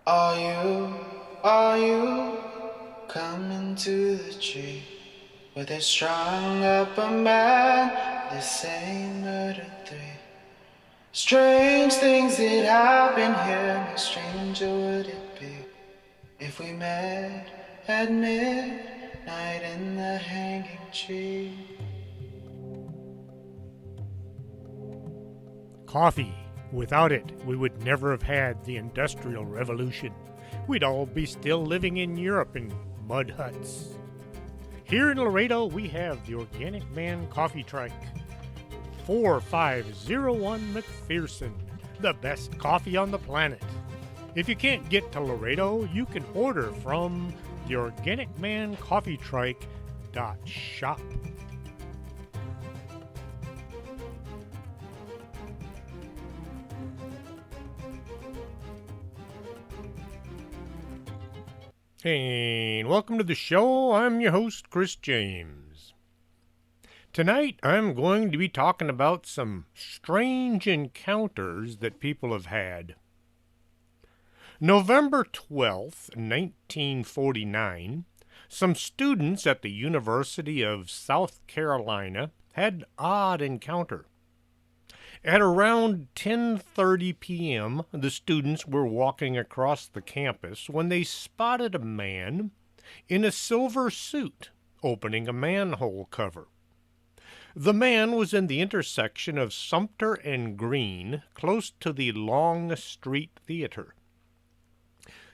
Are you coming to the tree where they strung up a man? They say murder three. Strange things that happen here, no stranger would it be if we met at midnight in the hanging tree. Coffee. Without it, we would never have had the Industrial Revolution. We'd all be still living in Europe in mud huts. Here in Laredo, we have the Organic Man Coffee Trike. 4501 McPherson, the best coffee on the planet. If you can't get to Laredo, you can order from the Organic Man Coffee Trike.shop. And welcome to the show. I'm your host, Chris James. Tonight, I'm going to be talking about some strange encounters that people have had. November 12th, 1949, some students at the University of South Carolina had an odd encounter. At around 10:30 p.m., the students were walking across the campus when they spotted a man in a silver suit opening a manhole cover. The man was in the intersection of Sumter and Green, close to the Long Street Theater.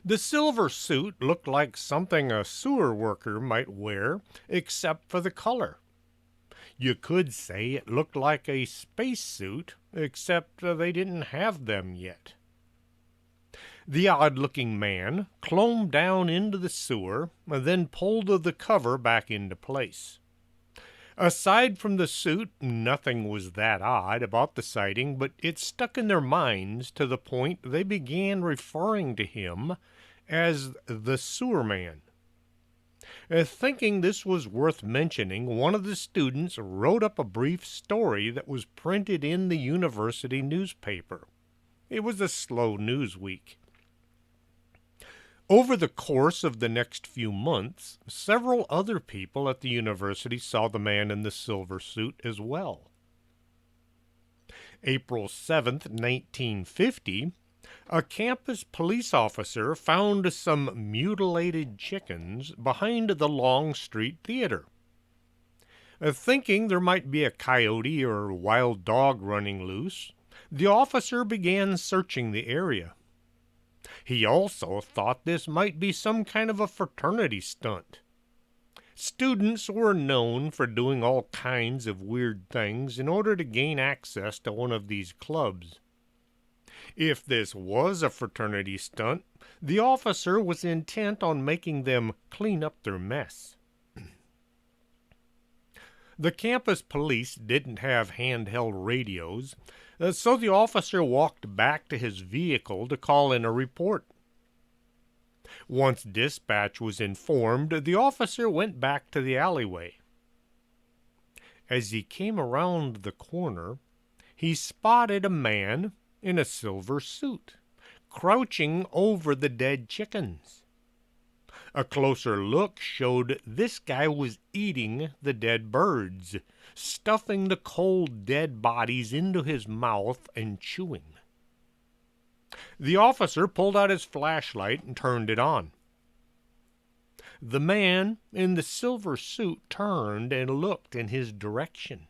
The silver suit looked like something a sewer worker might wear, except for the color. You could say it looked like a spacesuit, except they didn't have them yet. The odd-looking man clomb down into the sewer and then pulled the cover back into place. Aside from the suit, nothing was that odd about the sighting, but it stuck in their minds to the point they began referring to him as the Sewer Man. Thinking this was worth mentioning, one of the students wrote up a brief story that was printed in the university newspaper. It was a slow news week. Over the course of the next few months, several other people at the university saw the man in the silver suit as well. April 7th, 1950, a campus police officer found some mutilated chickens behind the Long Street Theater. Thinking there might be a coyote or wild dog running loose, the officer began searching the area. He also thought this might be some kind of a fraternity stunt. Students were known for doing all kinds of weird things in order to gain access to one of these clubs. If this was a fraternity stunt, the officer was intent on making them clean up their mess. The campus police didn't have handheld radios, so the officer walked back to his vehicle to call in a report. Once dispatch was informed, the officer went back to the alleyway. As he came around the corner, he spotted a man in a silver suit, crouching over the dead chickens. A closer look showed this guy was eating the dead birds, stuffing the cold dead bodies into his mouth and chewing. The officer pulled out his flashlight and turned it on. The man in the silver suit turned and looked in his direction.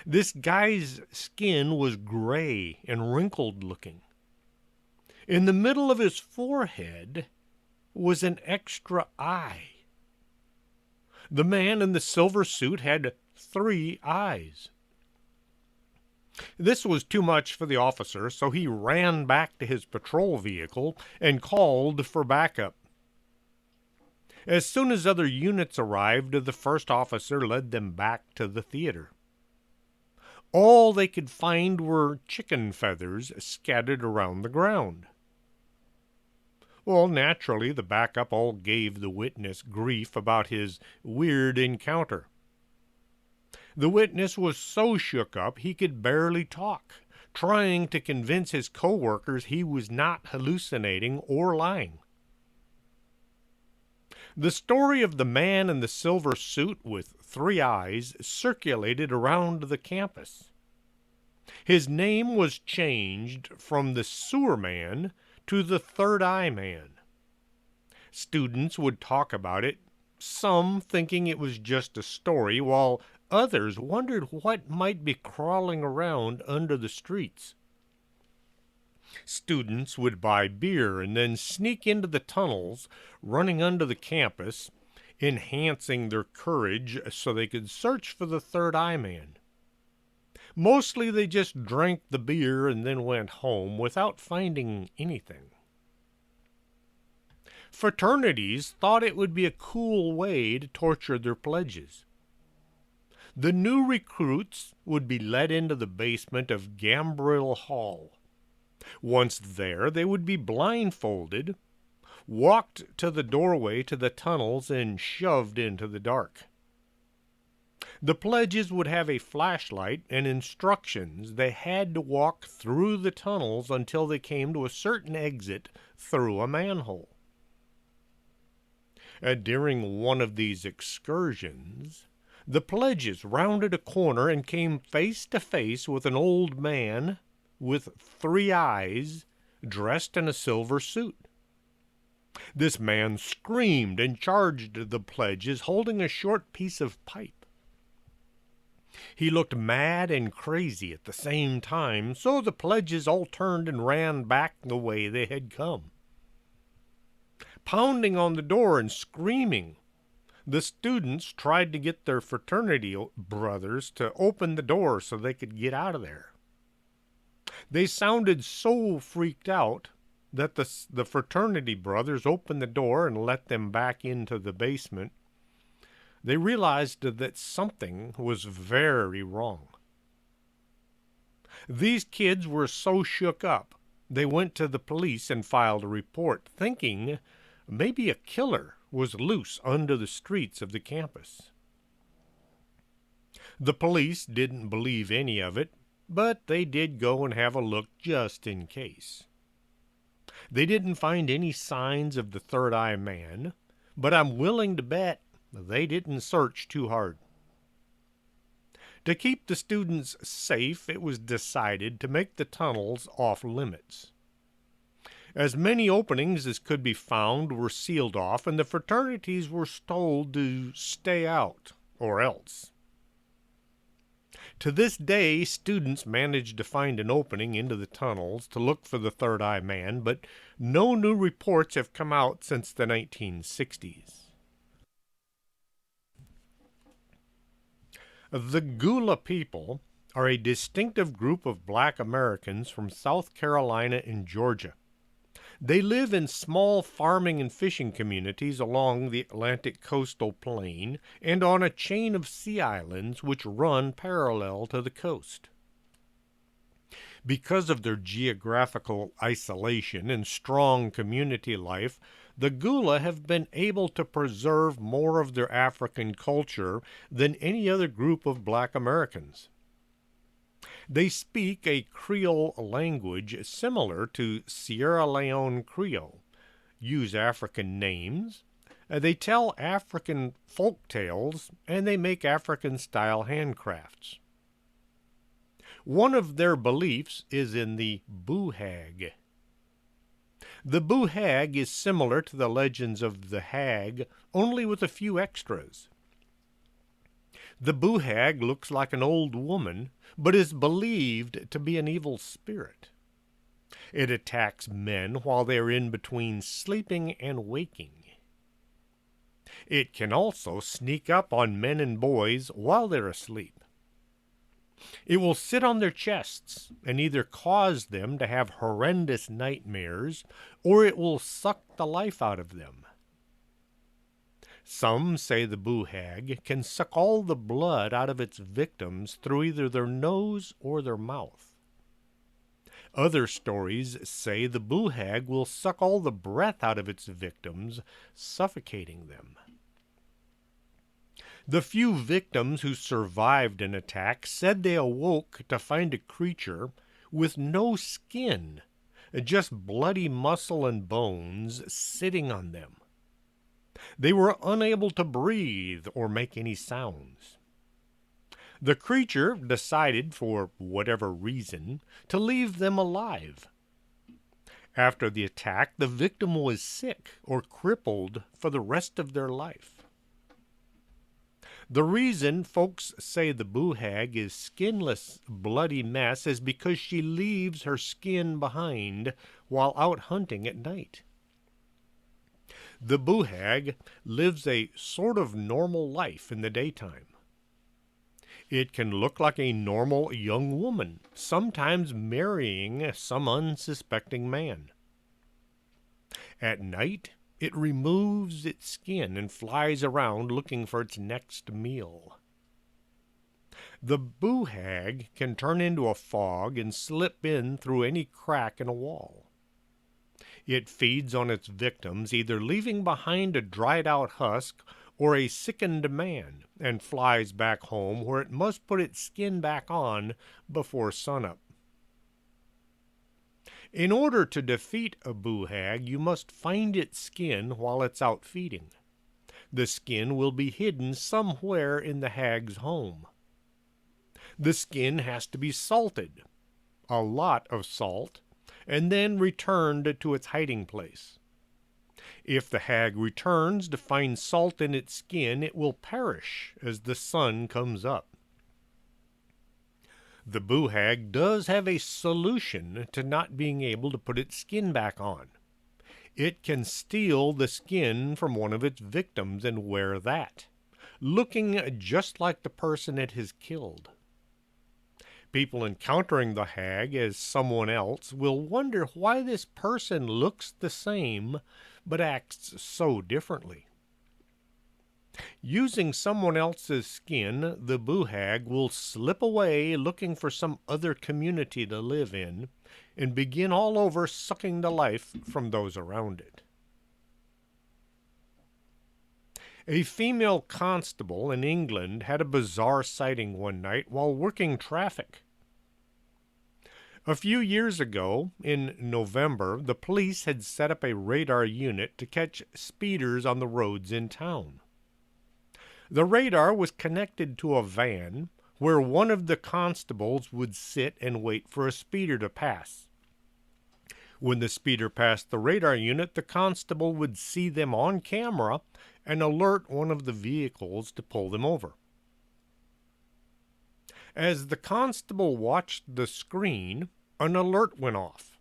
This guy's skin was gray and wrinkled looking. In the middle of his forehead was an extra eye. The man in the silver suit had 3 eyes. This was too much for the officer, so he ran back to his patrol vehicle and called for backup. As soon as other units arrived, the first officer led them back to the theater. All they could find were chicken feathers scattered around the ground. Well, naturally, the backup all gave the witness grief about his weird encounter. The witness was so shook up he could barely talk, trying to convince his coworkers he was not hallucinating or lying. The story of the man in the silver suit with 3 eyes circulated around the campus. His name was changed from the Sewer Man to the Third Eye Man. Students would talk about it, some thinking it was just a story, while others wondered what might be crawling around under the streets. Students would buy beer and then sneak into the tunnels running under the campus, enhancing their courage so they could search for the Third Eye Man. Mostly they just drank the beer and then went home without finding anything. Fraternities thought it would be a cool way to torture their pledges. The new recruits would be led into the basement of Gambrill Hall. Once there, they would be blindfolded, walked to the doorway to the tunnels, and shoved into the dark. The pledges would have a flashlight and instructions. They had to walk through the tunnels until they came to a certain exit through a manhole. During one of these excursions, the pledges rounded a corner and came face to face with an old man with 3 eyes, dressed in a silver suit. This man screamed and charged the pledges, holding a short piece of pipe. He looked mad and crazy at the same time, so the pledges all turned and ran back the way they had come. Pounding on the door and screaming, the students tried to get their fraternity brothers to open the door so they could get out of there. They sounded so freaked out that the fraternity brothers opened the door and let them back into the basement. They realized that something was very wrong. These kids were so shook up, they went to the police and filed a report, thinking maybe a killer was loose under the streets of the campus. The police didn't believe any of it, but they did go and have a look just in case. They didn't find any signs of the Third Eye Man, but I'm willing to bet they didn't search too hard. To keep the students safe, it was decided to make the tunnels off limits. As many openings as could be found were sealed off, and the fraternities were told to stay out, or else. To this day, students managed to find an opening into the tunnels to look for the Third Eye Man, but no new reports have come out since the 1960s. The Gula People are a distinctive group of Black Americans from South Carolina and Georgia. They live in small farming and fishing communities along the Atlantic coastal plain and on a chain of sea islands which run parallel to the coast. Because of their geographical isolation and strong community life, the Gula have been able to preserve more of their African culture than any other group of Black Americans. They speak a Creole language similar to Sierra Leone Creole, use African names, they tell African folk tales, and they make African-style handcrafts. One of their beliefs is in the Buhag. The Buhag is similar to the legends of the Hag, only with a few extras. The Buhag looks like an old woman, but is believed to be an evil spirit. It attacks men while they are in between sleeping and waking. It can also sneak up on men and boys while they're asleep. It will sit on their chests and either cause them to have horrendous nightmares, or it will suck the life out of them. Some say the Buhag can suck all the blood out of its victims through either their nose or their mouth. Other stories say the Buhag will suck all the breath out of its victims, suffocating them. The few victims who survived an attack said they awoke to find a creature with no skin, just bloody muscle and bones sitting on them. They were unable to breathe or make any sounds. The creature decided, for whatever reason, to leave them alive. After the attack, the victim was sick or crippled for the rest of their life. The reason folks say the Buhag is skinless, bloody mess is because she leaves her skin behind while out hunting at night. The Buhag lives a sort of normal life in the daytime. It can look like a normal young woman, sometimes marrying some unsuspecting man. At night, it removes its skin and flies around looking for its next meal. The Buhag can turn into a fog and slip in through any crack in a wall. It feeds on its victims, either leaving behind a dried-out husk or a sickened man, and flies back home where it must put its skin back on before sunup. In order to defeat a Buhag, you must find its skin while it's out feeding. The skin will be hidden somewhere in the hag's home. The skin has to be salted, a lot of salt, and then returned to its hiding place. If the hag returns to find salt in its skin, it will perish as the sun comes up. The Buhag does have a solution to not being able to put its skin back on. It can steal the skin from one of its victims and wear that, looking just like the person it has killed. People encountering the hag as someone else will wonder why this person looks the same but acts so differently. Using someone else's skin, the Buhag will slip away looking for some other community to live in and begin all over sucking the life from those around it. A female constable in England had a bizarre sighting one night while working traffic. A few years ago, in November, the police had set up a radar unit to catch speeders on the roads in town. The radar was connected to a van where one of the constables would sit and wait for a speeder to pass. When the speeder passed the radar unit, the constable would see them on camera and alert one of the vehicles to pull them over. As the constable watched the screen, an alert went off.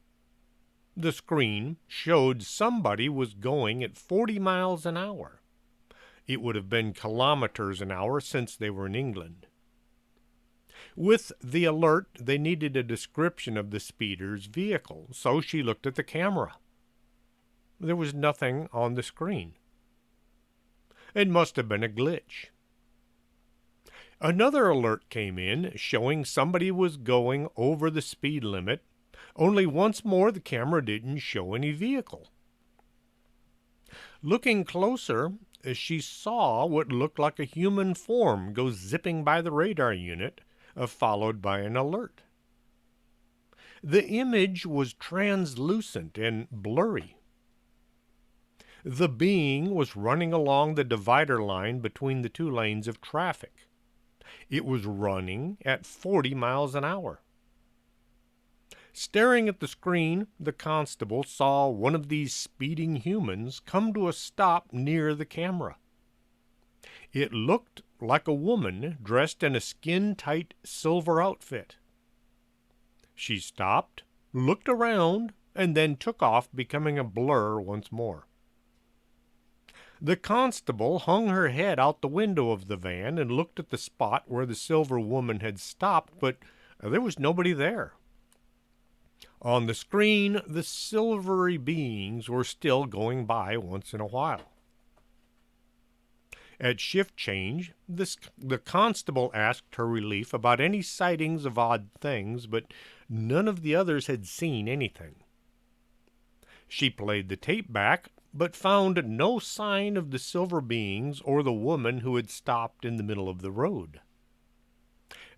The screen showed somebody was going at 40 miles an hour. It would have been kilometers an hour since they were in England. With the alert, they needed a description of the speeder's vehicle, so she looked at the camera. There was nothing on the screen. It must have been a glitch. Another alert came in showing somebody was going over the speed limit, only once more the camera didn't show any vehicle. Looking closer, she saw what looked like a human form go zipping by the radar unit, followed by an alert. The image was translucent and blurry. The being was running along the divider line between the two lanes of traffic. It was running at 40 miles an hour. Staring at the screen, the constable saw one of these speeding humans come to a stop near the camera. It looked like a woman dressed in a skin-tight silver outfit. She stopped, looked around, and then took off, becoming a blur once more. The constable hung her head out the window of the van and looked at the spot where the silver woman had stopped, but there was nobody there. On the screen, the silvery beings were still going by once in a while. At shift change, the constable asked her relief about any sightings of odd things, but none of the others had seen anything. She played the tape back, but found no sign of the silver beings or the woman who had stopped in the middle of the road.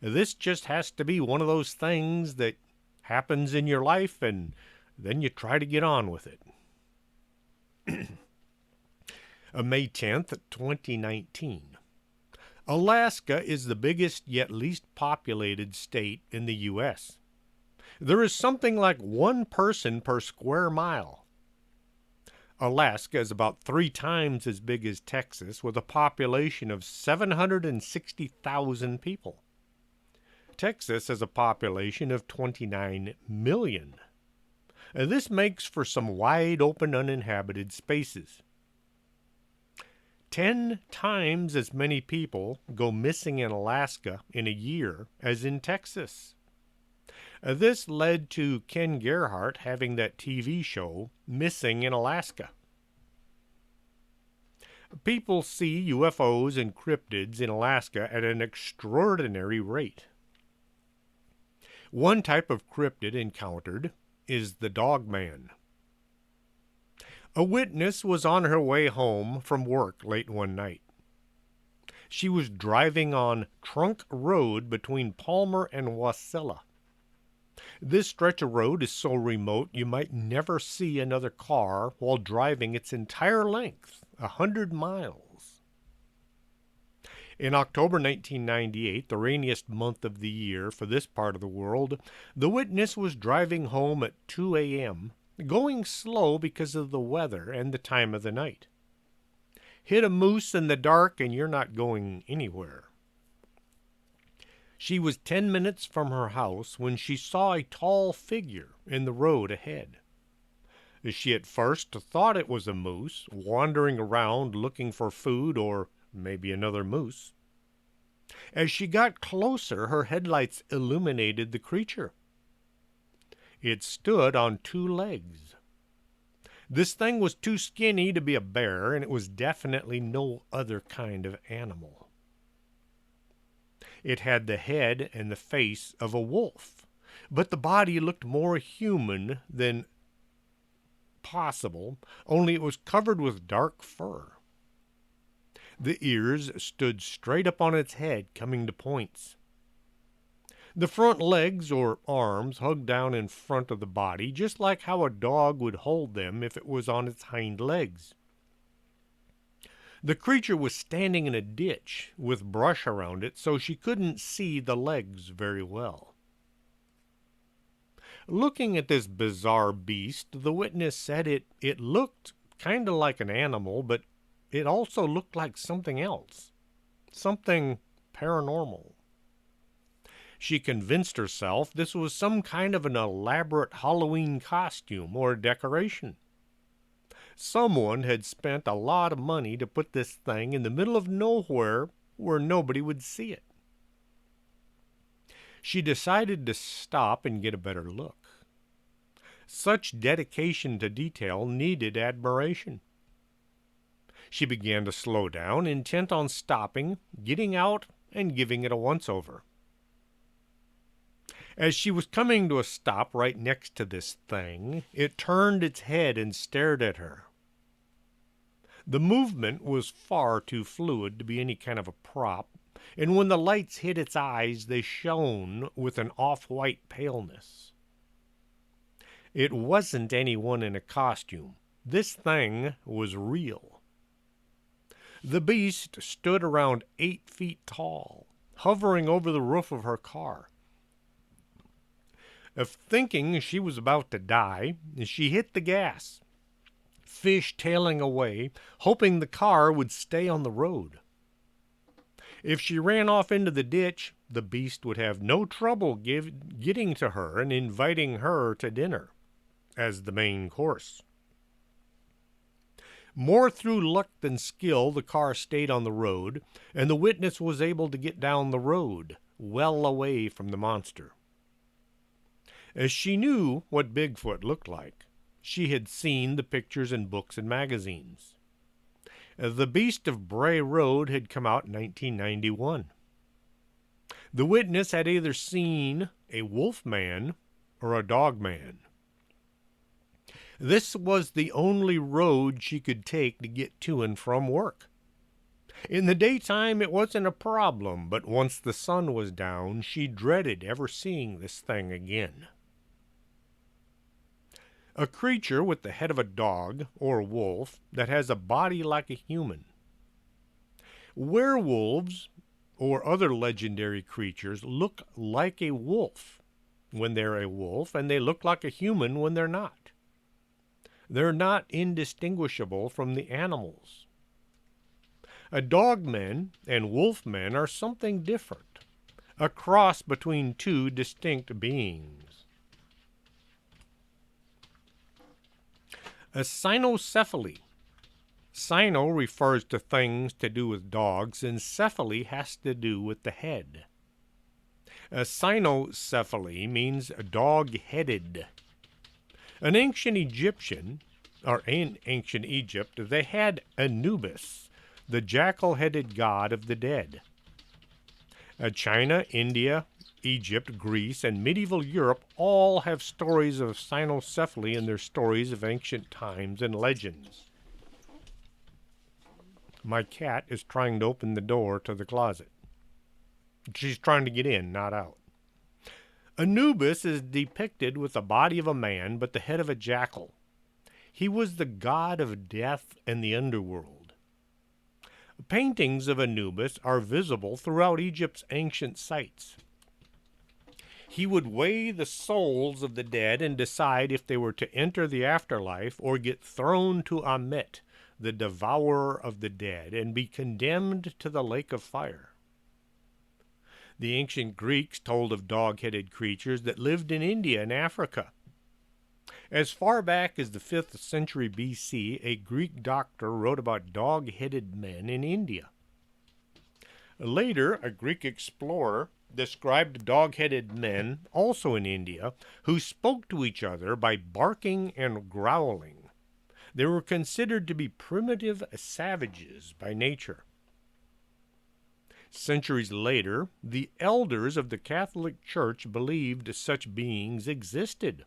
This just has to be one of those things that happens in your life, and then you try to get on with it. May 10th, 2019. Alaska is the biggest yet least populated state in the U.S. There is something like 1 person per square mile. Alaska is about 3 times as big as Texas, with a population of 760,000 people. Texas has a population of 29 million. This makes for some wide open uninhabited spaces. 10 times as many people go missing in Alaska in a year as in Texas. This led to Ken Gerhart having that TV show, Missing in Alaska. People see UFOs and cryptids in Alaska at an extraordinary rate. One type of cryptid encountered is the Dogman. A witness was on her way home from work late one night. She was driving on Trunk Road between Palmer and Wasilla. This stretch of road is so remote you might never see another car while driving its entire length, 100 miles. In October 1998, the rainiest month of the year for this part of the world, the witness was driving home at 2 a.m., going slow because of the weather and the time of the night. Hit a moose in the dark and you're not going anywhere. She was 10 minutes from her house when she saw a tall figure in the road ahead. She at first thought it was a moose, wandering around looking for food or maybe another moose. As she got closer, her headlights illuminated the creature. It stood on 2 legs. This thing was too skinny to be a bear, and it was definitely no other kind of animal. It had the head and the face of a wolf, but the body looked more human than possible, only it was covered with dark fur. The ears stood straight up on its head, coming to points. The front legs or arms hugged down in front of the body, just like how a dog would hold them if it was on its hind legs. The creature was standing in a ditch with brush around it, so she couldn't see the legs very well. Looking at this bizarre beast, the witness said it looked kind of like an animal, but it also looked like something else, something paranormal. She convinced herself this was some kind of an elaborate Halloween costume or decoration. Someone had spent a lot of money to put this thing in the middle of nowhere where nobody would see it. She decided to stop and get a better look. Such dedication to detail needed admiration. She began to slow down, intent on stopping, getting out, and giving it a once-over. As she was coming to a stop right next to this thing, it turned its head and stared at her. The movement was far too fluid to be any kind of a prop, and when the lights hit its eyes, they shone with an off-white paleness. It wasn't anyone in a costume. This thing was real. The beast stood around 8 feet tall, hovering over the roof of her car. Thinking she was about to die, she hit the gas, fish-tailing away, hoping the car would stay on the road. If she ran off into the ditch, the beast would have no trouble getting to her and inviting her to dinner as the main course. More through luck than skill, the car stayed on the road, and the witness was able to get down the road, well away from the monster. As she knew what Bigfoot looked like, she had seen the pictures in books and magazines. The Beast of Bray Road had come out in 1991. The witness had either seen a wolf man or a dog man. This was the only road she could take to get to and from work. In the daytime it wasn't a problem, but once the sun was down, she dreaded ever seeing this thing again. A creature with the head of a dog or wolf that has a body like a human. Werewolves or other legendary creatures look like a wolf when they're a wolf, and they look like a human when they're not. They're not indistinguishable from the animals. Dogmen and wolfmen are something different, a cross between two distinct beings. A cynocephaly. Cyno refers to things to do with dogs, and cephaly has to do with the head. A cynocephaly means dog-headed. In ancient Egypt, they had Anubis, the jackal-headed god of the dead. China, India, Egypt, Greece, and medieval Europe all have stories of cynocephaly in their stories of ancient times and legends. My cat is trying to open the door to the closet. She's trying to get in, not out. Anubis is depicted with the body of a man but the head of a jackal. He was the god of death and the underworld. Paintings of Anubis are visible throughout Egypt's ancient sites. He would weigh the souls of the dead and decide if they were to enter the afterlife or get thrown to Ammit, the devourer of the dead, and be condemned to the lake of fire. The ancient Greeks told of dog-headed creatures that lived in India and Africa. As far back as the 5th century BC, a Greek doctor wrote about dog-headed men in India. Later, a Greek explorer described dog-headed men, also in India, who spoke to each other by barking and growling. They were considered to be primitive savages by nature. Centuries later, the elders of the Catholic Church believed such beings existed.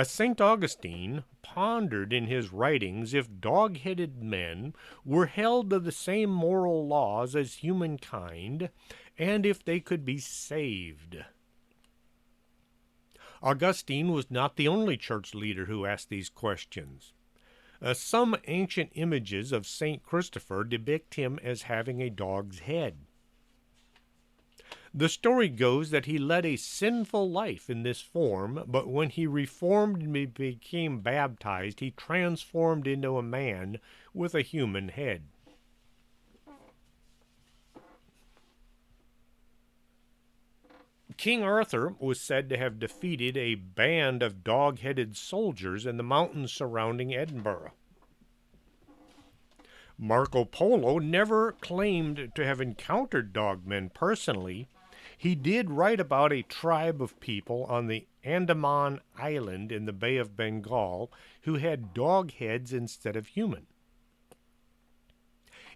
St. Augustine pondered in his writings if dog-headed men were held to the same moral laws as humankind, and if they could be saved. Augustine was not the only church leader who asked these questions. Some ancient images of St. Christopher depict him as having a dog's head. The story goes that he led a sinful life in this form, but when he reformed and became baptized, he transformed into a man with a human head. King Arthur was said to have defeated a band of dog-headed soldiers in the mountains surrounding Edinburgh. Marco Polo never claimed to have encountered dogmen personally. He did write about a tribe of people on the Andaman Island in the Bay of Bengal who had dog heads instead of human.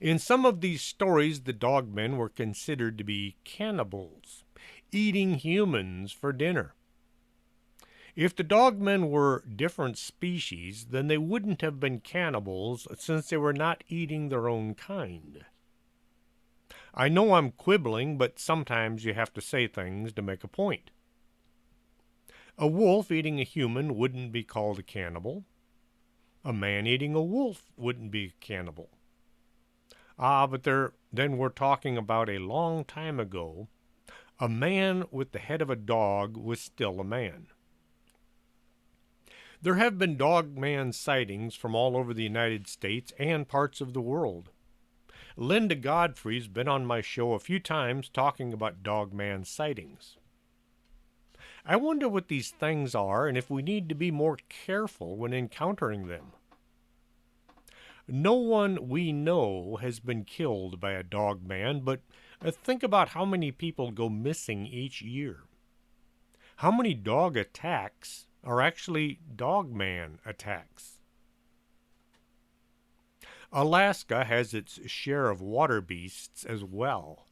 In some of these stories, the dogmen were considered to be cannibals, eating humans for dinner. If the dogmen were different species, then they wouldn't have been cannibals since they were not eating their own kind. I know I'm quibbling, but sometimes you have to say things to make a point. A wolf eating a human wouldn't be called a cannibal. A man eating a wolf wouldn't be a cannibal. But then we're talking about a long time ago. A man with the head of a dog was still a man. There have been dogman sightings from all over the United States and parts of the world. Linda Godfrey's been on my show a few times talking about dogman sightings. I wonder what these things are and if we need to be more careful when encountering them. No one we know has been killed by a dogman, but think about how many people go missing each year. How many dog attacks are actually dogman attacks? Alaska has its share of water beasts as well.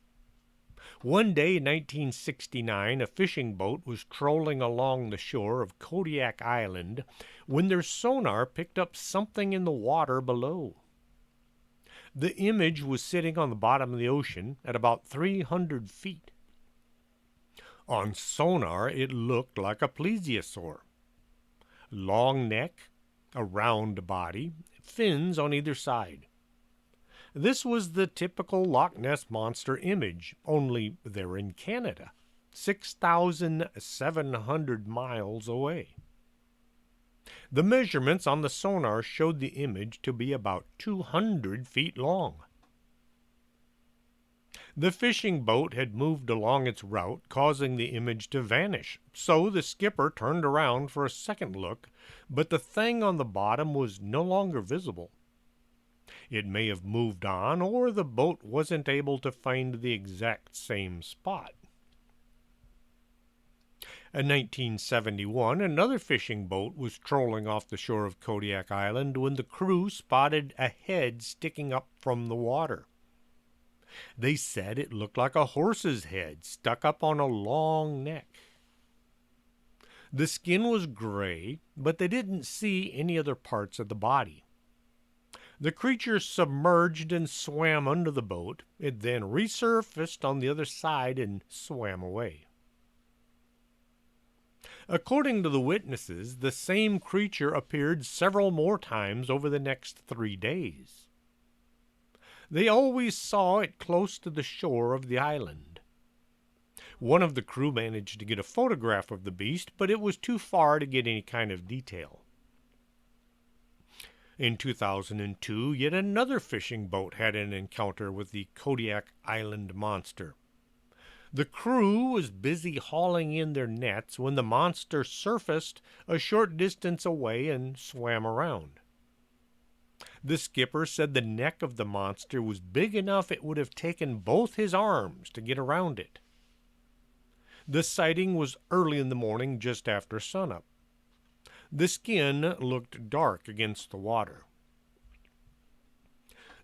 One day in 1969, a fishing boat was trolling along the shore of Kodiak Island when their sonar picked up something in the water below. The image was sitting on the bottom of the ocean at about 300 feet. On sonar, it looked like a plesiosaur. long neck, a round body, fins on either side. This was the typical Loch Ness Monster image, only they're in Canada, 6,700 miles away. The measurements on the sonar showed the image to be about 200 feet long. The fishing boat had moved along its route, causing the image to vanish, so the skipper turned around for a second look, but the thing on the bottom was no longer visible. It may have moved on, or the boat wasn't able to find the exact same spot. In 1971, another fishing boat was trolling off the shore of Kodiak Island when the crew spotted a head sticking up from the water. They said it looked like a horse's head stuck up on a long neck. The skin was gray, but they didn't see any other parts of the body. The creature submerged and swam under the boat. It then resurfaced on the other side and swam away. According to the witnesses, the same creature appeared several more times over the next 3 days. They always saw it close to the shore of the island. One of the crew managed to get a photograph of the beast, but it was too far to get any kind of detail. In 2002, yet another fishing boat had an encounter with the Kodiak Island monster. The crew was busy hauling in their nets when the monster surfaced a short distance away and swam around. The skipper said the neck of the monster was big enough it would have taken both his arms to get around it. The sighting was early in the morning just after sunup. The skin looked dark against the water.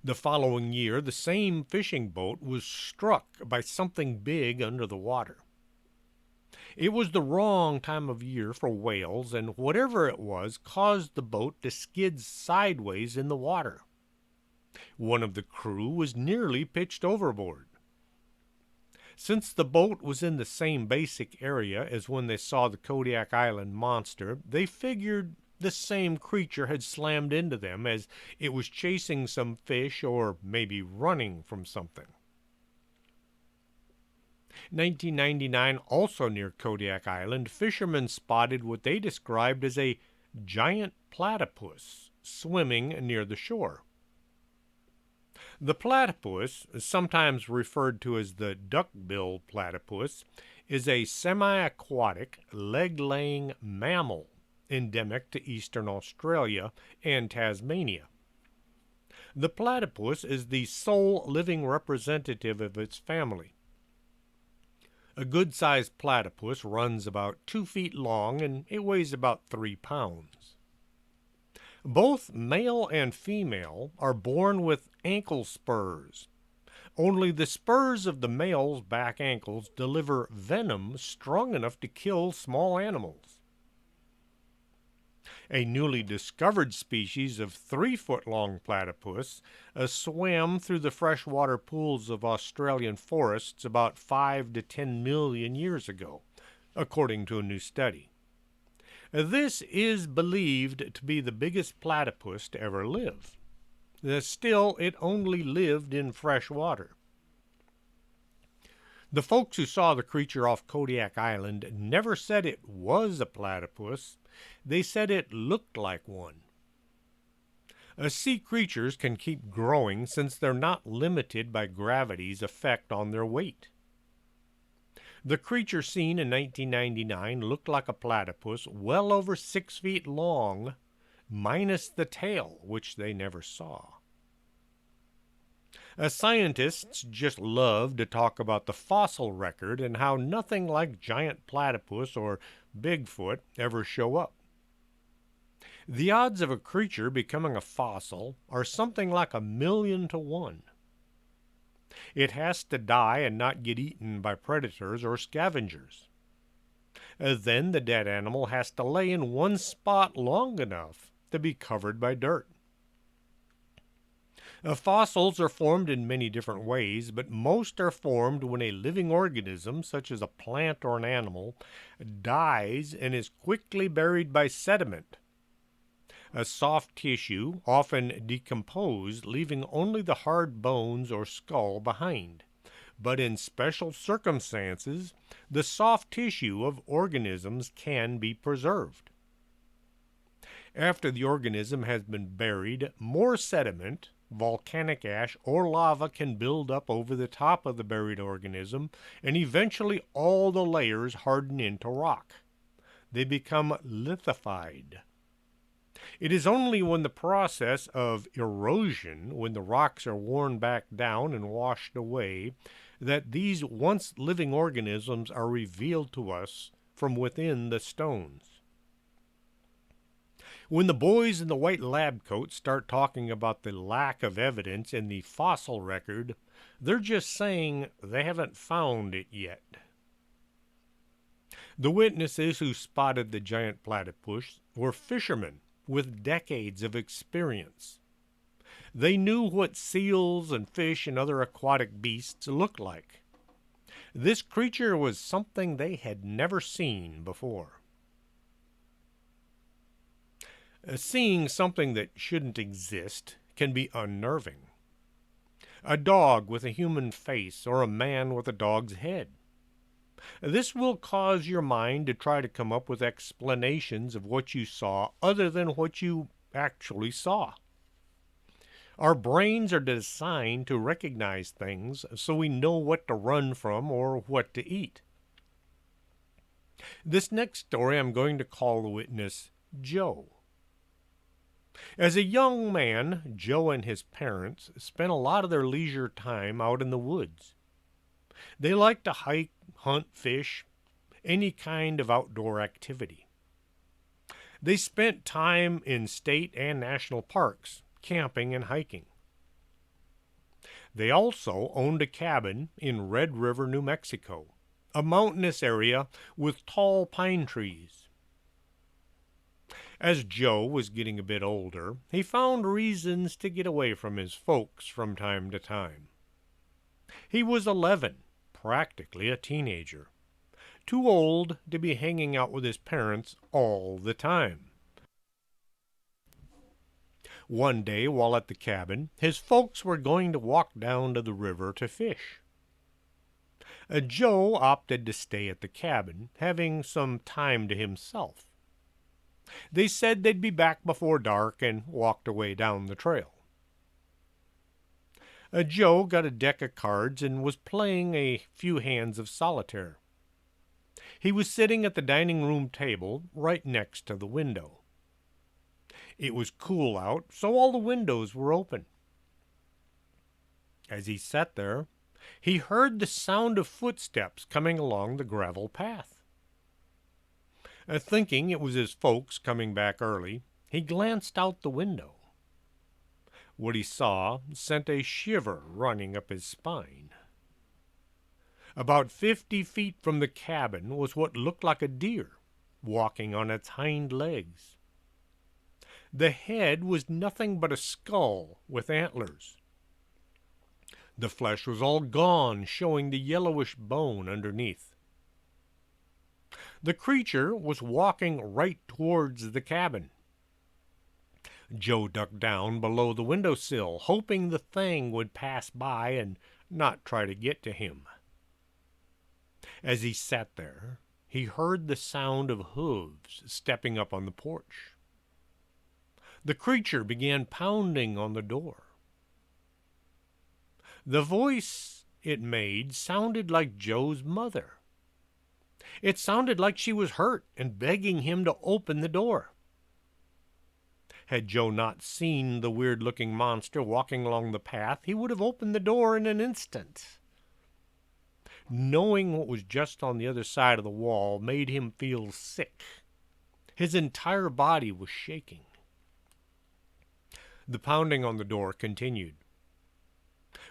The following year, the same fishing boat was struck by something big under the water. It was the wrong time of year for whales, and whatever it was caused the boat to skid sideways in the water. One of the crew was nearly pitched overboard. Since the boat was in the same basic area as when they saw the Kodiak Island monster, they figured the same creature had slammed into them as it was chasing some fish or maybe running from something. 1999, also near Kodiak Island, fishermen spotted what they described as a giant platypus swimming near the shore. The platypus, sometimes referred to as the duck-billed platypus, is a semi-aquatic, leg-laying mammal endemic to eastern Australia and Tasmania. The platypus is the sole living representative of its family. A good-sized platypus runs about 2 feet long and it weighs about 3 pounds. Both male and female are born with ankle spurs. Only the spurs of the male's back ankles deliver venom strong enough to kill small animals. A newly discovered species of 3-foot-long platypus swam through the freshwater pools of Australian forests about 5 to 10 million years ago, according to a new study. This is believed to be the biggest platypus to ever live. Still, it only lived in fresh water. The folks who saw the creature off Kodiak Island never said it was a platypus. They said it looked like one. Sea creatures can keep growing since they're not limited by gravity's effect on their weight. The creature seen in 1999 looked like a platypus well over 6 feet long, minus the tail, which they never saw. Scientists just love to talk about the fossil record and how nothing like giant platypus or Bigfoot ever show up. The odds of a creature becoming a fossil are something like 1,000,000 to 1. It has to die and not get eaten by predators or scavengers. Then the dead animal has to lay in one spot long enough to be covered by dirt. Fossils are formed in many different ways, but most are formed when a living organism, such as a plant or an animal, dies and is quickly buried by sediment. A soft tissue, often decomposed, leaving only the hard bones or skull behind. But in special circumstances, the soft tissue of organisms can be preserved. After the organism has been buried, more sediment, volcanic ash, or lava can build up over the top of the buried organism, and eventually all the layers harden into rock. They become lithified. It is only when the process of erosion, when the rocks are worn back down and washed away, that these once living organisms are revealed to us from within the stones. When the boys in the white lab coats start talking about the lack of evidence in the fossil record, they're just saying they haven't found it yet. The witnesses who spotted the giant platypus were fishermen with decades of experience. They knew what seals and fish and other aquatic beasts looked like. This creature was something they had never seen before. Seeing something that shouldn't exist can be unnerving. A dog with a human face or a man with a dog's head. This will cause your mind to try to come up with explanations of what you saw other than what you actually saw. Our brains are designed to recognize things so we know what to run from or what to eat. This next story I'm going to call the witness Joe. As a young man, Joe and his parents spent a lot of their leisure time out in the woods. They liked to hike, hunt, fish, any kind of outdoor activity. They spent time in state and national parks, camping and hiking. They also owned a cabin in Red River, New Mexico, a mountainous area with tall pine trees. As Joe was getting a bit older, he found reasons to get away from his folks from time to time. He was 11, practically a teenager, too old to be hanging out with his parents all the time. One day, while at the cabin, his folks were going to walk down to the river to fish. Joe opted to stay at the cabin, having some time to himself. They said they'd be back before dark and walked away down the trail. Joe got a deck of cards and was playing a few hands of solitaire. He was sitting at the dining room table right next to the window. It was cool out, so all the windows were open. As he sat there, he heard the sound of footsteps coming along the gravel path. Thinking it was his folks coming back early, he glanced out the window. What he saw sent a shiver running up his spine. About 50 feet from the cabin was what looked like a deer, walking on its hind legs. The head was nothing but a skull with antlers. The flesh was all gone, showing the yellowish bone underneath. The creature was walking right towards the cabin. Joe ducked down below the windowsill, hoping the thing would pass by and not try to get to him. As he sat there, he heard the sound of hooves stepping up on the porch. The creature began pounding on the door. The voice it made sounded like Joe's mother. It sounded like she was hurt and begging him to open the door. Had Joe not seen the weird-looking monster walking along the path, he would have opened the door in an instant. Knowing what was just on the other side of the wall made him feel sick. His entire body was shaking. The pounding on the door continued.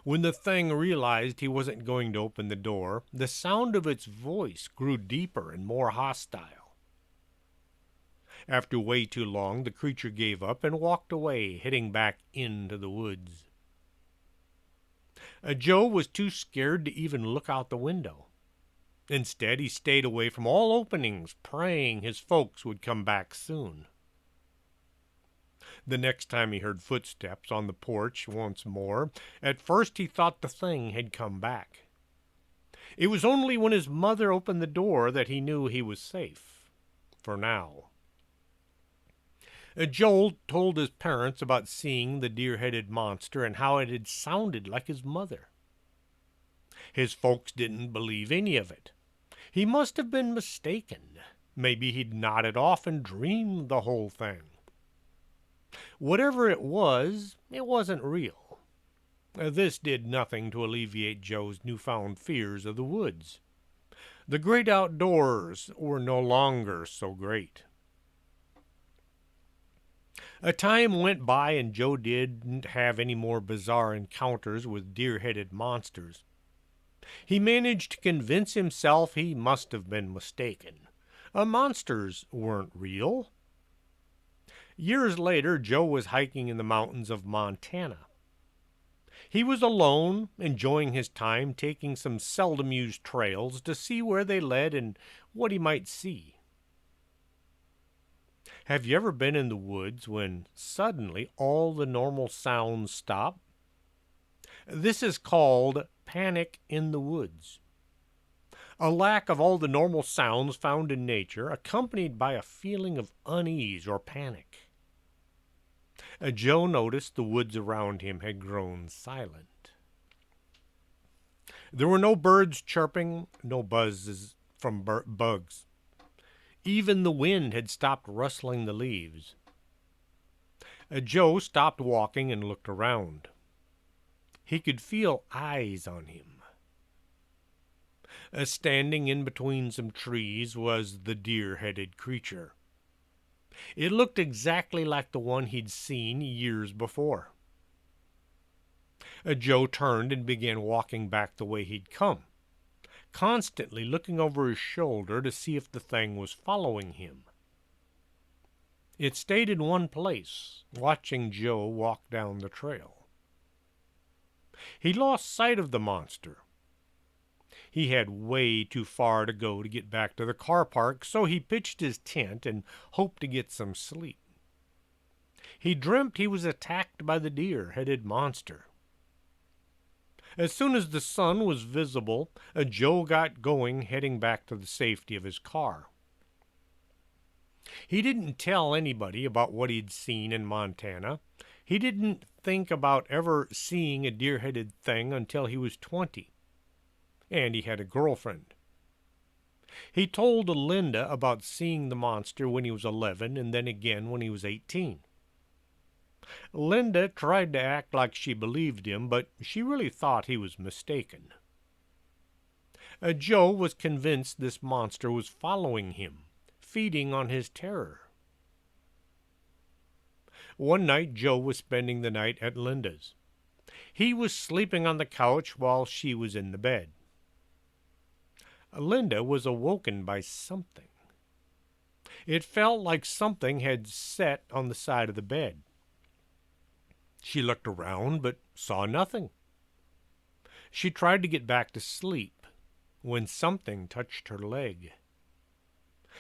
When the thing realized he wasn't going to open the door, the sound of its voice grew deeper and more hostile. After way too long, the creature gave up and walked away, heading back into the woods. Joe was too scared to even look out the window. Instead, he stayed away from all openings, praying his folks would come back soon. The next time he heard footsteps on the porch once more, at first he thought the thing had come back. It was only when his mother opened the door that he knew he was safe, for now. Joel told his parents about seeing the deer-headed monster and how it had sounded like his mother. His folks didn't believe any of it. He must have been mistaken. Maybe he'd nodded off and dreamed the whole thing. Whatever it wasn't real. This did nothing to alleviate Joe's newfound fears of the woods. The great outdoors were no longer so great. A time went by and Joe didn't have any more bizarre encounters with deer-headed monsters. He managed to convince himself he must have been mistaken. Monsters weren't real. Years later, Joe was hiking in the mountains of Montana. He was alone, enjoying his time, taking some seldom used trails to see where they led and what he might see. Have you ever been in the woods when suddenly all the normal sounds stop? This is called panic in the woods. A lack of all the normal sounds found in nature, accompanied by a feeling of unease or panic. Joe noticed the woods around him had grown silent. There were no birds chirping, no buzzes from bugs. Even the wind had stopped rustling the leaves. Joe stopped walking and looked around. He could feel eyes on him. Standing in between some trees was the deer-headed creature. It looked exactly like the one he'd seen years before. Joe turned and began walking back the way he'd come, constantly looking over his shoulder to see if the thing was following him. It stayed in one place, watching Joe walk down the trail. He lost sight of the monster. He had way too far to go to get back to the car park, so he pitched his tent and hoped to get some sleep. He dreamt he was attacked by the deer-headed monster. As soon as the sun was visible, Joe got going, heading back to the safety of his car. He didn't tell anybody about what he'd seen in Montana. He didn't think about ever seeing a deer-headed thing until he was 20. And he had a girlfriend. He told Linda about seeing the monster when he was 11 and then again when he was 18. Linda tried to act like she believed him, but she really thought he was mistaken. Joe was convinced this monster was following him, feeding on his terror. One night Joe was spending the night at Linda's. He was sleeping on the couch while she was in the bed. Linda was awoken by something. It felt like something had set on the side of the bed. She looked around but saw nothing. She tried to get back to sleep when something touched her leg.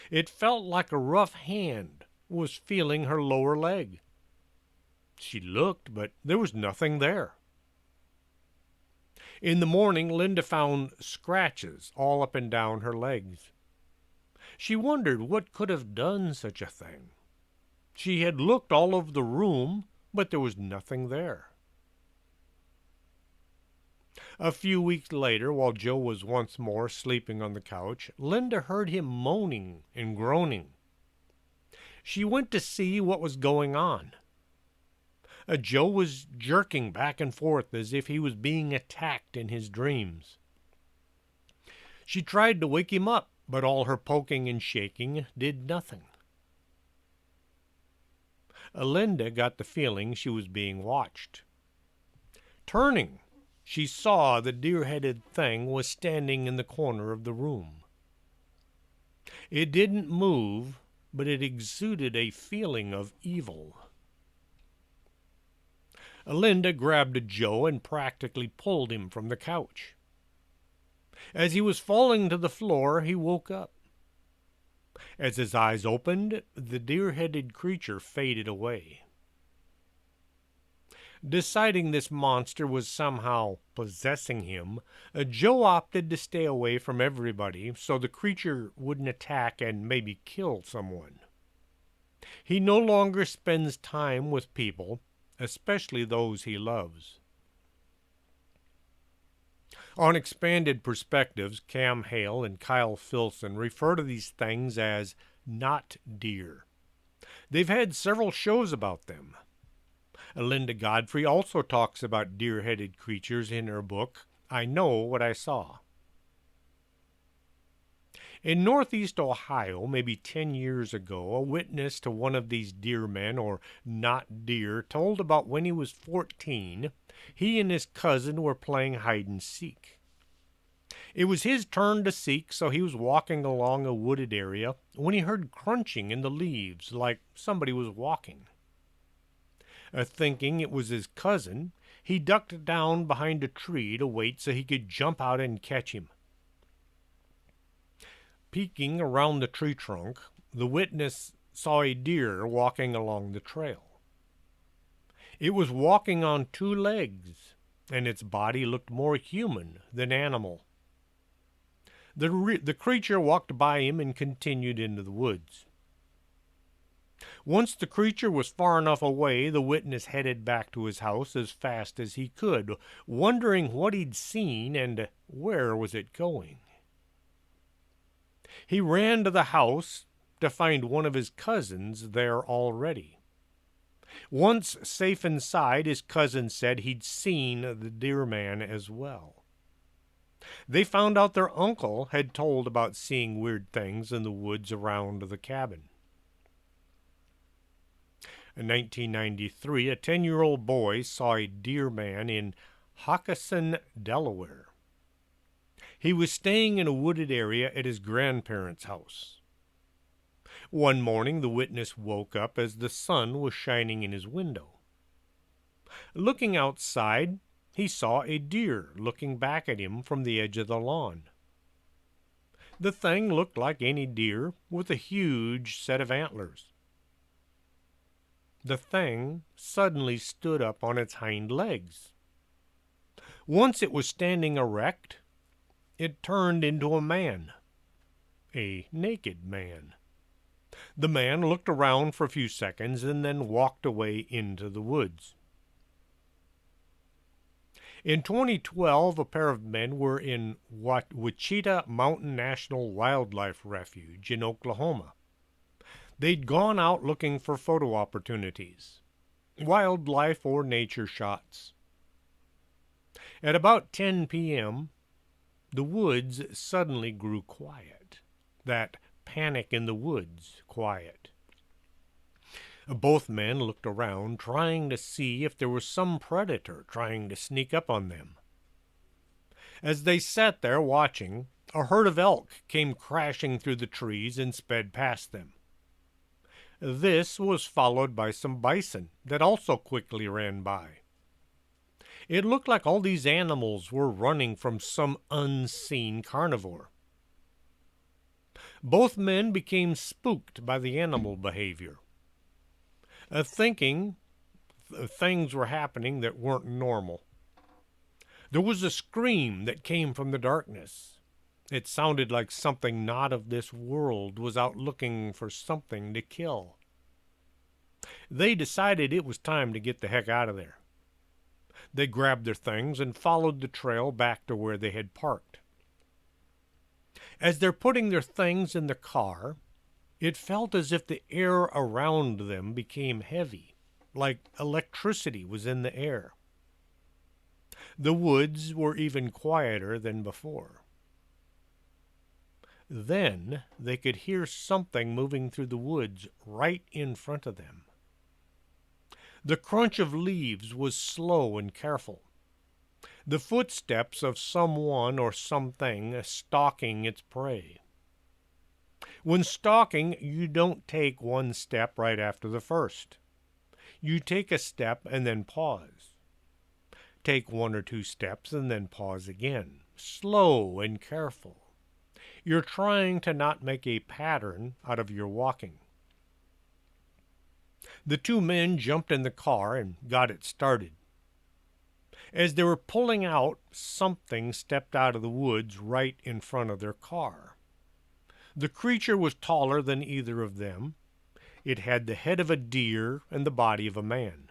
It felt like a rough hand was feeling her lower leg. She looked, but there was nothing there. In the morning, Linda found scratches all up and down her legs. She wondered what could have done such a thing. She had looked all over the room, but there was nothing there. A few weeks later, while Joe was once more sleeping on the couch, Linda heard him moaning and groaning. She went to see what was going on. Joe was jerking back and forth as if he was being attacked in his dreams. She tried to wake him up, but all her poking and shaking did nothing. Linda got the feeling she was being watched. Turning, she saw the deer-headed thing was standing in the corner of the room. It didn't move, but it exuded a feeling of evil. Linda grabbed Joe and practically pulled him from the couch. As he was falling to the floor, he woke up. As his eyes opened, the deer-headed creature faded away. Deciding this monster was somehow possessing him, Joe opted to stay away from everybody so the creature wouldn't attack and maybe kill someone. He no longer spends time with people, especially those he loves. On Expanded Perspectives, Cam Hale and Kyle Filson refer to these things as not deer. They've had several shows about them. Linda Godfrey also talks about deer-headed creatures in her book, I Know What I Saw. In northeast Ohio, maybe 10 years ago, a witness to one of these deermen, or not deer, told about when he was 14, he and his cousin were playing hide-and-seek. It was his turn to seek, so he was walking along a wooded area when he heard crunching in the leaves, like somebody was walking. Thinking it was his cousin, he ducked down behind a tree to wait so he could jump out and catch him. Peeking around the tree trunk, the witness saw a deer walking along the trail. It was walking on 2 legs, and its body looked more human than animal. The creature walked by him and continued into the woods. Once the creature was far enough away, the witness headed back to his house as fast as he could, wondering what he'd seen and where was it going. He ran to the house to find one of his cousins there already. Once safe inside, his cousin said he'd seen the deer man as well. They found out their uncle had told about seeing weird things in the woods around the cabin. In 1993, a 10-year-old boy saw a deer man in Hockessin, Delaware. He was staying in a wooded area at his grandparents' house. One morning, the witness woke up as the sun was shining in his window. Looking outside, he saw a deer looking back at him from the edge of the lawn. The thing looked like any deer with a huge set of antlers. The thing suddenly stood up on its hind legs. Once it was standing erect, it turned into a man, a naked man. The man looked around for a few seconds and then walked away into the woods. In 2012, a pair of men were in Wichita Mountain National Wildlife Refuge in Oklahoma. They'd gone out looking for photo opportunities, wildlife or nature shots. At about 10 p.m., the woods suddenly grew quiet. That panic in the woods quiet. Both men looked around, trying to see if there was some predator trying to sneak up on them. As they sat there watching, a herd of elk came crashing through the trees and sped past them. This was followed by some bison that also quickly ran by. It looked like all these animals were running from some unseen carnivore. Both men became spooked by the animal behavior, thinking things were happening that weren't normal. There was a scream that came from the darkness. It sounded like something not of this world was out looking for something to kill. They decided it was time to get the heck out of there. They grabbed their things and followed the trail back to where they had parked. As they're putting their things in the car, it felt as if the air around them became heavy, like electricity was in the air. The woods were even quieter than before. Then they could hear something moving through the woods right in front of them. The crunch of leaves was slow and careful. The footsteps of someone or something stalking its prey. When stalking, you don't take one step right after the first. You take a step and then pause. take 1 or 2 steps and then pause again, slow and careful. You're trying to not make a pattern out of your walking. The 2 men jumped in the car and got it started. As they were pulling out, something stepped out of the woods right in front of their car. The creature was taller than either of them. It had the head of a deer and the body of a man.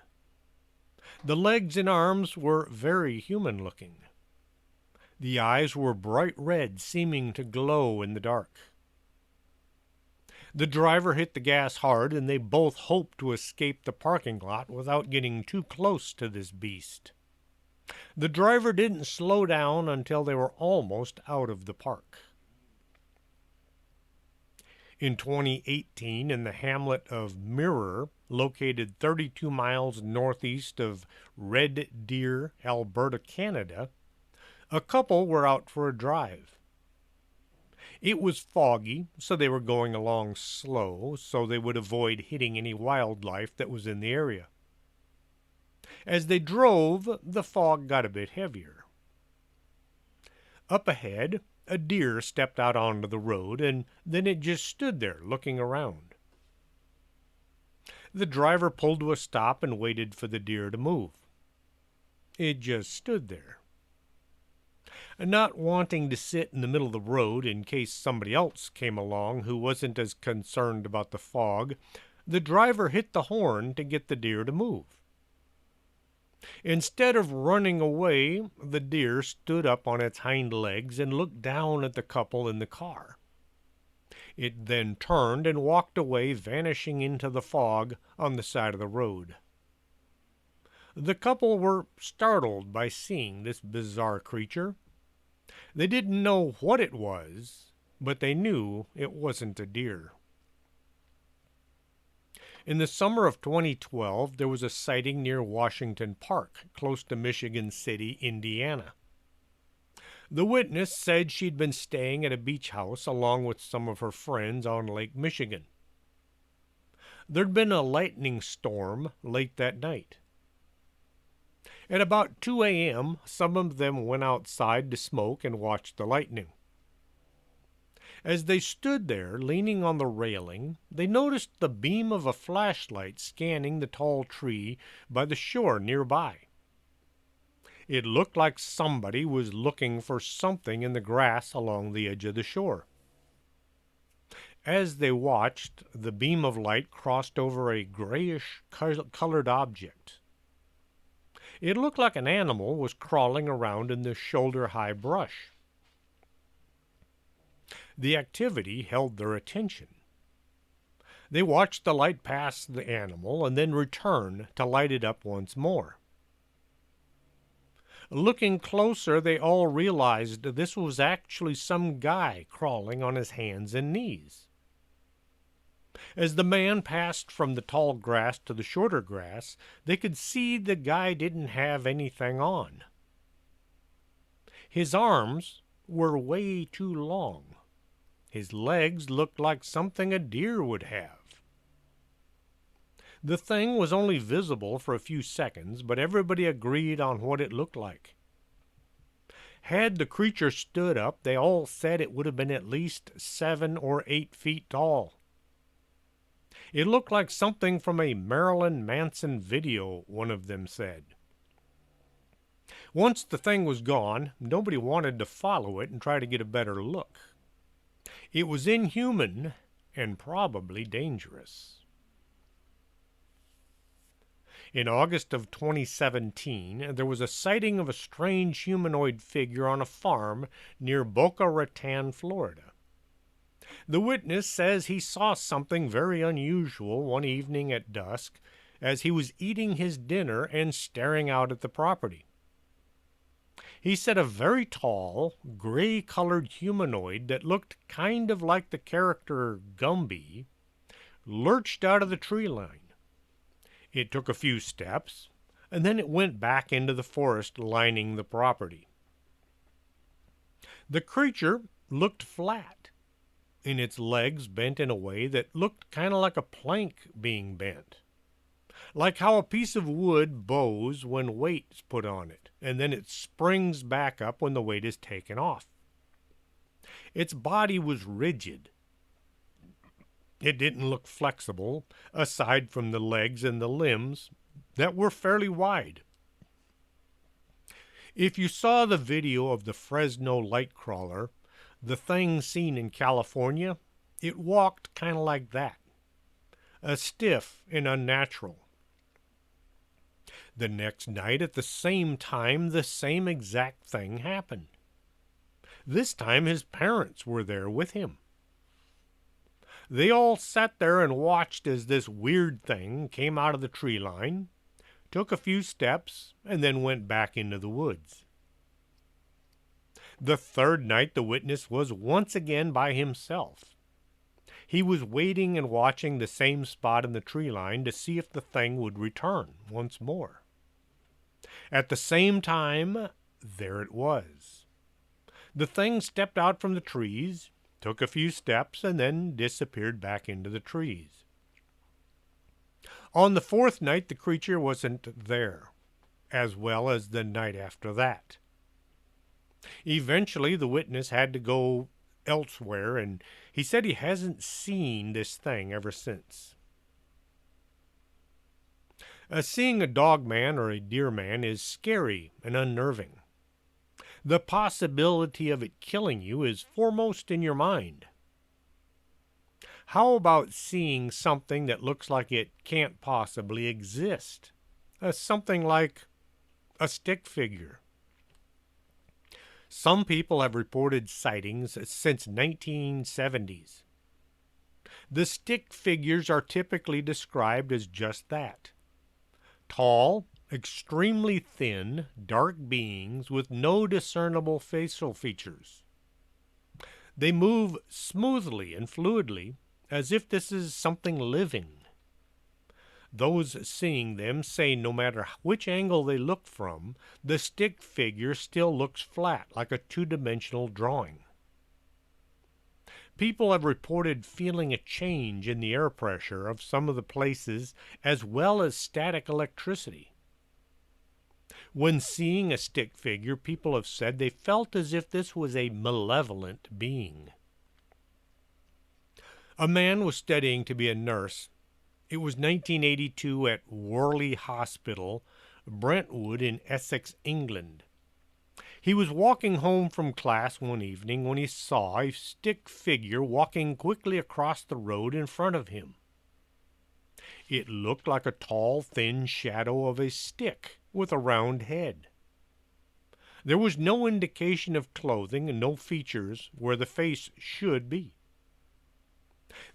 The legs and arms were very human-looking. The eyes were bright red, seeming to glow in the dark. The driver hit the gas hard, and they both hoped to escape the parking lot without getting too close to this beast. The driver didn't slow down until they were almost out of the park. In 2018, in the hamlet of Mirror, located 32 miles northeast of Red Deer, Alberta, Canada, a couple were out for a drive. It was foggy, so they were going along slow so they would avoid hitting any wildlife that was in the area. As they drove, the fog got a bit heavier. Up ahead, a deer stepped out onto the road, and then it just stood there looking around. The driver pulled to a stop and waited for the deer to move. It just stood there. Not wanting to sit in the middle of the road in case somebody else came along who wasn't as concerned about the fog, the driver hit the horn to get the deer to move. Instead of running away, the deer stood up on its hind legs and looked down at the couple in the car. It then turned and walked away, vanishing into the fog on the side of the road. The couple were startled by seeing this bizarre creature. They didn't know what it was, but they knew it wasn't a deer. In the summer of 2012, there was a sighting near Washington Park, close to Michigan City, Indiana. The witness said she'd been staying at a beach house along with some of her friends on Lake Michigan. There'd been a lightning storm late that night. At about 2 a.m., some of them went outside to smoke and watch the lightning. As they stood there, leaning on the railing, they noticed the beam of a flashlight scanning the tall tree by the shore nearby. It looked like somebody was looking for something in the grass along the edge of the shore. As they watched, the beam of light crossed over a grayish-colored object. It looked like an animal was crawling around in the shoulder-high brush. The activity held their attention. They watched the light pass the animal and then return to light it up once more. Looking closer, they all realized this was actually some guy crawling on his hands and knees. As the man passed from the tall grass to the shorter grass, they could see the guy didn't have anything on. His arms were way too long. His legs looked like something a deer would have. The thing was only visible for a few seconds, but everybody agreed on what it looked like. Had the creature stood up, they all said it would have been at least 7 or 8 feet tall. It looked like something from a Marilyn Manson video, one of them said. Once the thing was gone, nobody wanted to follow it and try to get a better look. It was inhuman and probably dangerous. In August of 2017, there was a sighting of a strange humanoid figure on a farm near Boca Raton, Florida. The witness says he saw something very unusual one evening at dusk as he was eating his dinner and staring out at the property. He said a very tall, gray-colored humanoid that looked kind of like the character Gumby lurched out of the tree line. It took a few steps, and then it went back into the forest lining the property. The creature looked flat, and its legs bent in a way that looked kind of like a plank being bent. like how a piece of wood bows when weight is put on it, and then it springs back up when the weight is taken off. Its body was rigid. It didn't look flexible, aside from the legs and the limbs that were fairly wide. If you saw the video of the Fresno light crawler, the thing seen in California, it walked kind of like that, stiff and unnatural. The next night at the same time, the same exact thing happened. This time his parents were there with him. They all sat there and watched as this weird thing came out of the tree line, took a few steps, and then went back into the woods. The third night the witness was once again by himself. He was waiting and watching the same spot in the tree line to see if the thing would return once more. At the same time, there it was. The thing stepped out from the trees, took a few steps, and then disappeared back into the trees. On the fourth night, the creature wasn't there, as well as the night after that. Eventually, the witness had to go elsewhere, and he said he hasn't seen this thing ever since. Seeing a dogman or a deerman is scary and unnerving. The possibility of it killing you is foremost in your mind. How about seeing something that looks like it can't possibly exist? Something like a stick figure. Some people have reported sightings since 1970s. The stick figures are typically described as just that. Tall, extremely thin, dark beings with no discernible facial features. They move smoothly and fluidly, as if this is something living. Those seeing them say no matter which angle they look from, the stick figure still looks flat, like a two-dimensional drawing. People have reported feeling a change in the air pressure of some of the places, as well as static electricity. When seeing a stick figure, people have said they felt as if this was a malevolent being. A man was studying to be a nurse. It was 1982 at Worley Hospital, Brentwood in Essex, England. He was walking home from class one evening when he saw a stick figure walking quickly across the road in front of him. It looked like a tall, thin shadow of a stick with a round head. There was no indication of clothing and no features where the face should be.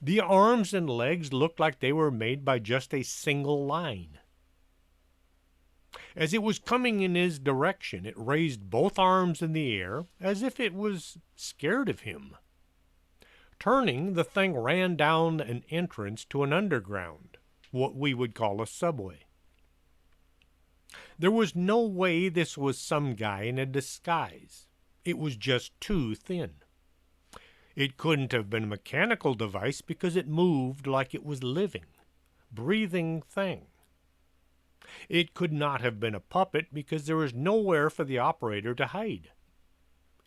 The arms and legs looked like they were made by just a single line. As it was coming in his direction, it raised both arms in the air as if it was scared of him. Turning, the thing ran down an entrance to an underground, what we would call a subway. There was no way this was some guy in a disguise. It was just too thin. It couldn't have been a mechanical device because it moved like it was living, breathing thing. It could not have been a puppet because there was nowhere for the operator to hide.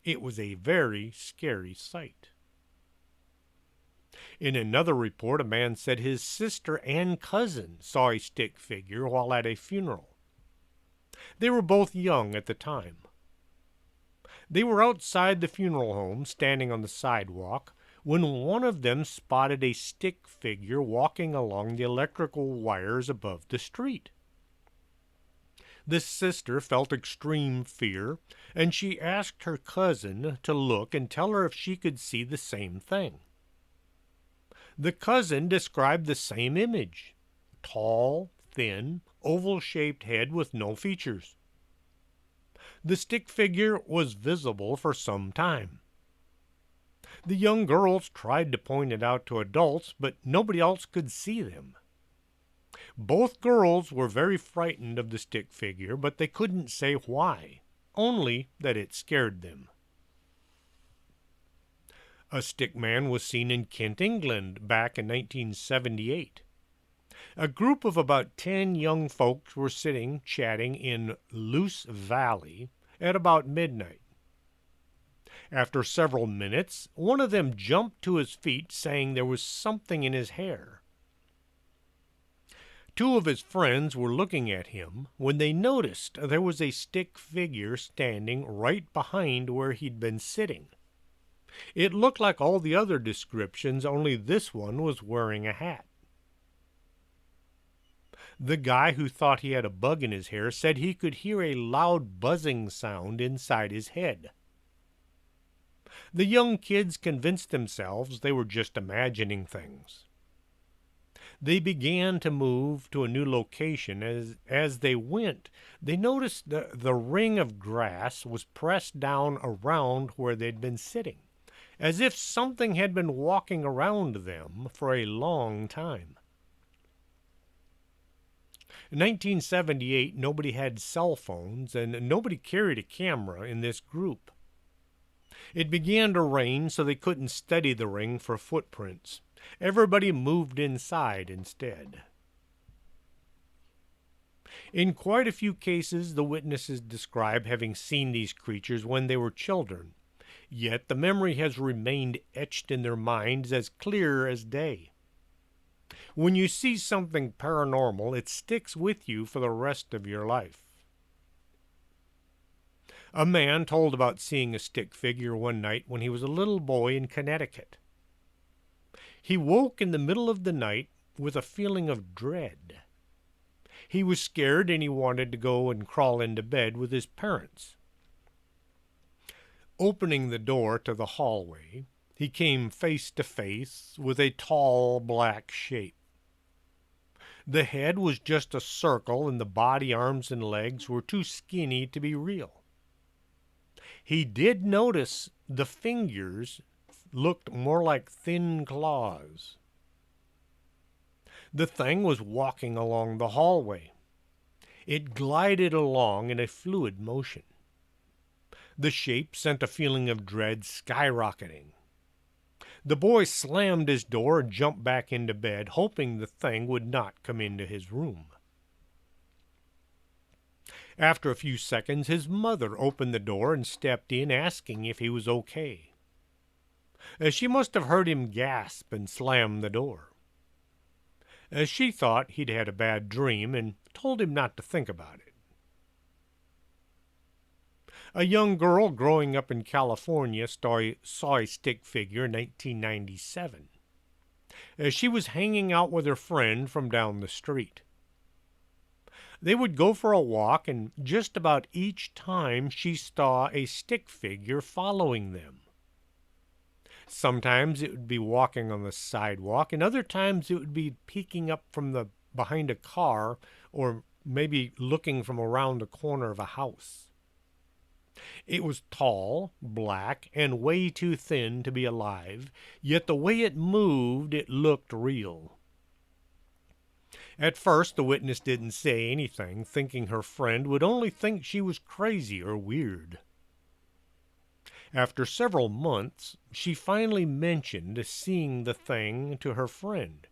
It was a very scary sight. In another report, a man said his sister and cousin saw a stick figure while at a funeral. They were both young at the time. They were outside the funeral home, standing on the sidewalk, when one of them spotted a stick figure walking along the electrical wires above the street. The sister felt extreme fear, and she asked her cousin to look and tell her if she could see the same thing. The cousin described the same image: tall, thin, oval-shaped head with no features. The stick figure was visible for some time. The young girls tried to point it out to adults, but nobody else could see them. Both girls were very frightened of the stick figure, but they couldn't say why, only that it scared them. A stick man was seen in Kent, England, back in 1978. A group of about 10 young folks were sitting chatting in Loose Valley at about midnight. After several minutes, one of them jumped to his feet saying there was something in his hair. Two of his friends were looking at him when they noticed there was a stick figure standing right behind where he'd been sitting. It looked like all the other descriptions, only this one was wearing a hat. The guy who thought he had a bug in his hair said he could hear a loud buzzing sound inside his head. The young kids convinced themselves they were just imagining things. They began to move to a new location. As they went, they noticed the ring of grass was pressed down around where they'd been sitting, as if something had been walking around them for a long time. In 1978, nobody had cell phones and nobody carried a camera in this group. It began to rain, so they couldn't study the ring for footprints. Everybody moved inside instead. In quite a few cases, the witnesses describe having seen these creatures when they were children, yet the memory has remained etched in their minds as clear as day. When you see something paranormal, it sticks with you for the rest of your life. A man told about seeing a stick figure one night when he was a little boy in Connecticut. He woke in the middle of the night with a feeling of dread. He was scared and he wanted to go and crawl into bed with his parents. Opening the door to the hallway, he came face to face with a tall black shape. The head was just a circle and the body, arms, and legs were too skinny to be real. He did notice the fingers looked more like thin claws. The thing was walking along the hallway. It glided along in a fluid motion. The shape sent a feeling of dread skyrocketing. The boy slammed his door and jumped back into bed, hoping the thing would not come into his room. After a few seconds, his mother opened the door and stepped in, asking if he was okay. She must have heard him gasp and slam the door. She thought he'd had a bad dream and told him not to think about it. A young girl growing up in California saw a stick figure in 1997. She was hanging out with her friend from down the street. They would go for a walk, and just about each time she saw a stick figure following them. Sometimes it would be walking on the sidewalk, and other times it would be peeking up from behind a car, or maybe looking from around the corner of a house. It was tall, black, and way too thin to be alive, yet the way it moved, it looked real. At first, the witness didn't say anything, thinking her friend would only think she was crazy or weird. After several months, she finally mentioned seeing the thing to her friend.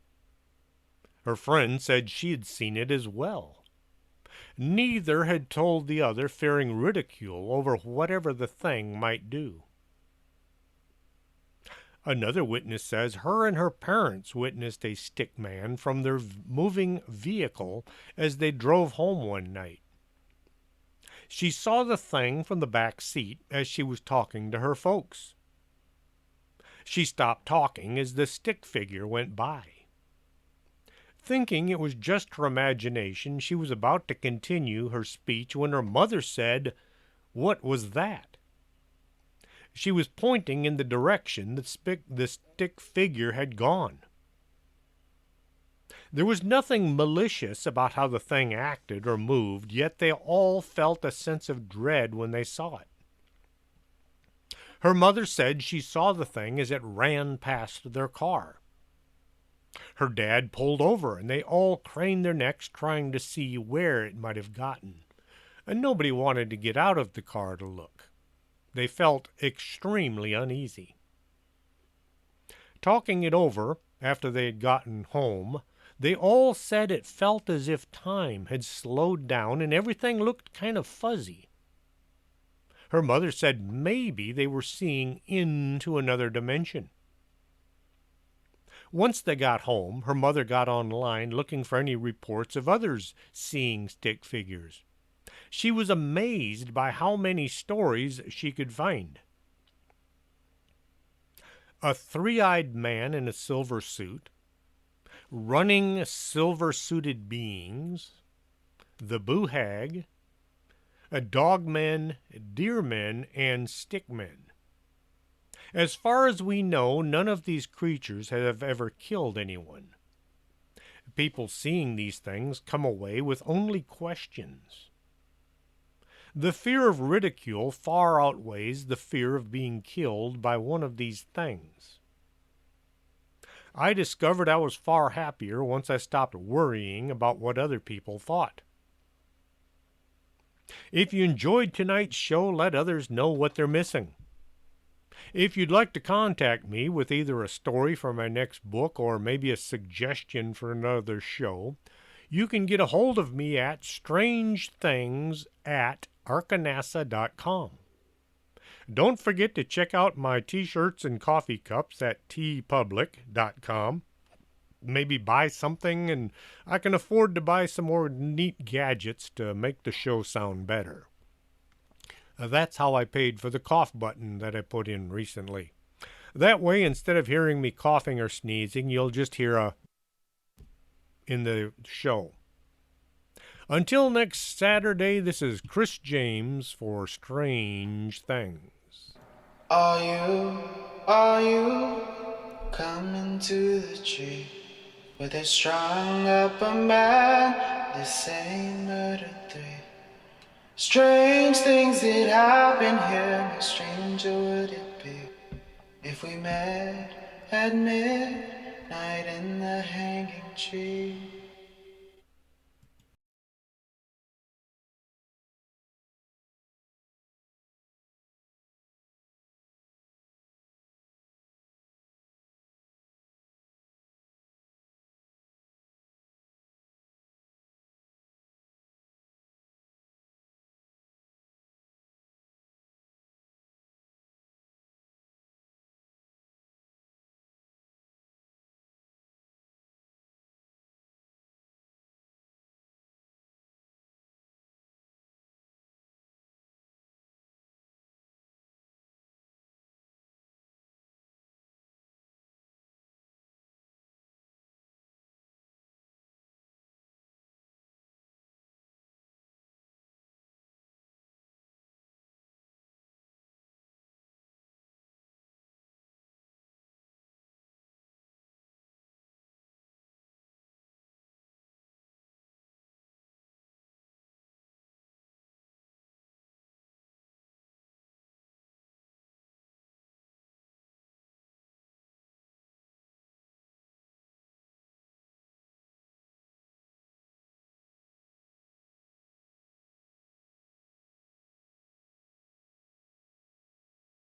Her friend said she had seen it as well. Neither had told the other, fearing ridicule over whatever the thing might do. Another witness says her and her parents witnessed a stick man from their moving vehicle as they drove home one night. She saw the thing from the back seat as she was talking to her folks. She stopped talking as the stick figure went by. Thinking it was just her imagination, she was about to continue her speech when her mother said, "What was that?" She was pointing in the direction that the stick figure had gone. There was nothing malicious about how the thing acted or moved, yet they all felt a sense of dread when they saw it. Her mother said she saw the thing as it ran past their car. Her dad pulled over, and they all craned their necks trying to see where it might have gotten, and nobody wanted to get out of the car to look. They felt extremely uneasy. Talking it over, after they had gotten home, They all said it felt as if time had slowed down and everything looked kind of fuzzy. Her mother said maybe they were seeing into another dimension. Once they got home, her mother got online looking for any reports of others seeing stick figures. She was amazed by how many stories she could find. A three-eyed man in a silver suit, running silver-suited beings, the Buhag, Dogmen, Deermen, and Stickmen. As far as we know, none of these creatures have ever killed anyone. People seeing these things come away with only questions. The fear of ridicule far outweighs the fear of being killed by one of these things. I discovered I was far happier once I stopped worrying about what other people thought. If you enjoyed tonight's show, let others know what they're missing. If you'd like to contact me with either a story for my next book or maybe a suggestion for another show, you can get a hold of me at strangethings@arkanasa.com. Don't forget to check out my t-shirts and coffee cups at tpublic.com. Maybe buy something, and I can afford to buy some more neat gadgets to make the show sound better. That's how I paid for the cough button that I put in recently. That way, instead of hearing me coughing or sneezing, you'll just hear a in the show. Until next Saturday, this is Chris James for Strange Things. Are you coming to the tree where they strung up a man, the same murder three? Strange things that happen here, no stranger would it be if we met at midnight in the hanging tree.